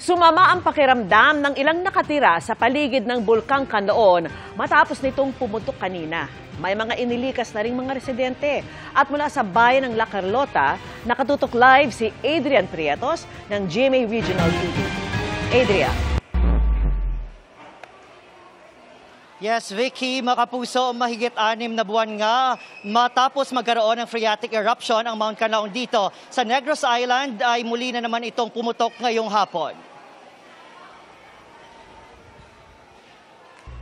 Sumama ang pakiramdam ng ilang nakatira sa paligid ng Bulkang Kanlaon matapos nitong pumutok kanina. May mga inilikas na ring mga residente. At mula sa bayan ng La Carlota, nakatutok live si Adrian Prietos ng GMA Regional TV. Adrian. Yes, Vicky, mga kapuso, mahigit 6 na buwan nga matapos magkaroon ng phreatic eruption ang Mount Kanlaon dito sa Negros Island ay muli na naman itong pumutok ngayong hapon.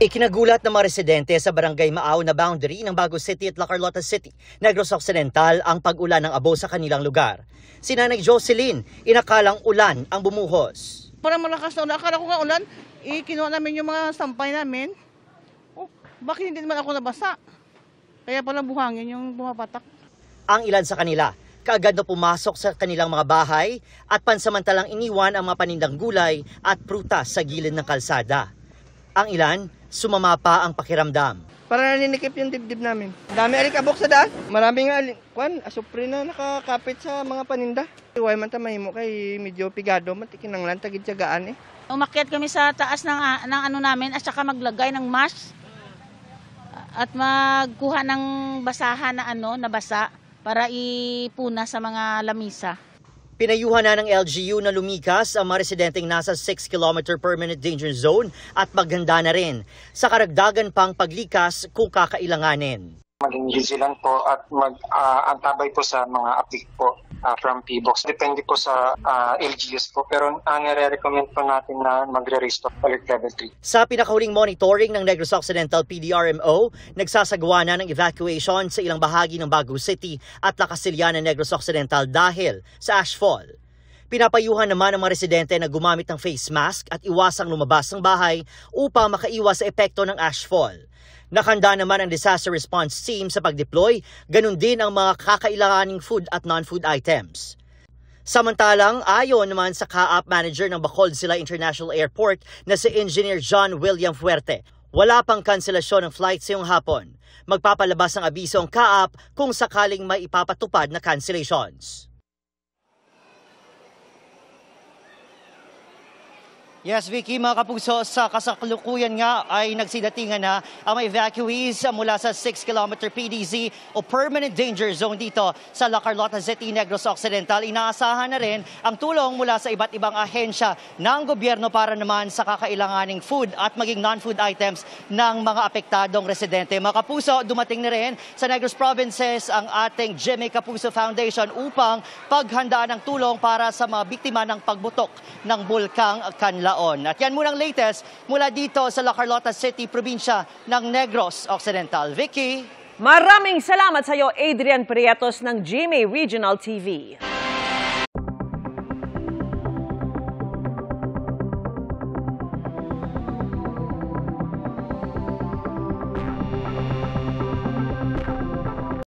Ikinagulat ng mga residente sa barangay Maaw na boundary ng Bago City at La Carlota City, Negros Occidental ang pag-ulan ng abo sa kanilang lugar. Si Nanay Jocelyn, inakalang ulan ang bumuhos. Parang malakas na ulan. Akala ko nga ulan, kinuha namin yung mga sampay namin. Bakit hindi naman ako nabasa? Kaya pala buhangin yung bumapatak. Ang ilan sa kanila, kaagad na pumasok sa kanilang mga bahay at pansamantalang iniwan ang mga panindang gulay at prutas sa gilid ng kalsada. Ang ilan, sumama pa ang pakiramdam. Para naninikip yung dibdib namin. Dami alikabok sa daan. Maraming asupre na nakakapit sa mga paninda. Huwag man mahimo kay medyo pigado, matikin ng lang, tagid tiyagaan eh. Umakyat kami sa taas ng ano namin at saka maglagay ng mask. At magkuha ng basahan na basa para ipuna sa mga lamisa. Pinayuhan na ng LGU na lumikas ang mga residenteng nasa 6-kilometer permanent danger zone at maghanda na rin sa karagdagan pang paglikas kung kakailanganin. Maging vigilant po at mag-antabay po sa mga update po from PBOX. Depende po sa LGUs po, pero nire-recommend po natin na magre-restore alert level 3. Sa pinakahuling monitoring ng Negros Occidental PDRMO, nagsasagawa na ng evacuation sa ilang bahagi ng Bago City at La Casillana, Negros Occidental dahil sa ashfall. Pinapayuhan naman ang mga residente na gumamit ng face mask at iwasang lumabas ng bahay upang makaiwas sa epekto ng ashfall. Nakahanda naman ang disaster response team sa pag-deploy, ganun din ang mga kakailanganing food at non-food items. Samantalang, ayon naman sa CAAP manager ng Bacolod Sila International Airport na si Engineer John William Fuerte, wala pang kanselasyon ng flights ngayong hapon. Magpapalabas ng abiso ang CAAP kung sakaling may ipapatupad na cancellations. Yes, Vicky, mga kapuso, sa kasalukuyan nga ay nagsidatingan na ang mga evacuees mula sa 6-kilometer PDZ o Permanent Danger Zone dito sa La Carlota City, Negros Occidental. Inaasahan na rin ang tulong mula sa iba't ibang ahensya ng gobyerno para naman sa kakailanganing food at maging non-food items ng mga apektadong residente. Mga kapuso, dumating na rin sa Negros Provinces ang ating Jimmy Kapuso Foundation upang paghandaan ng tulong para sa mga biktima ng pagbutok ng Bulkang Kanlaon. At yan munang latest mula dito sa La Carlota City, probinsya ng Negros Occidental. Vicky? Maraming salamat sa iyo, Adrian Prietos ng GMA Regional TV.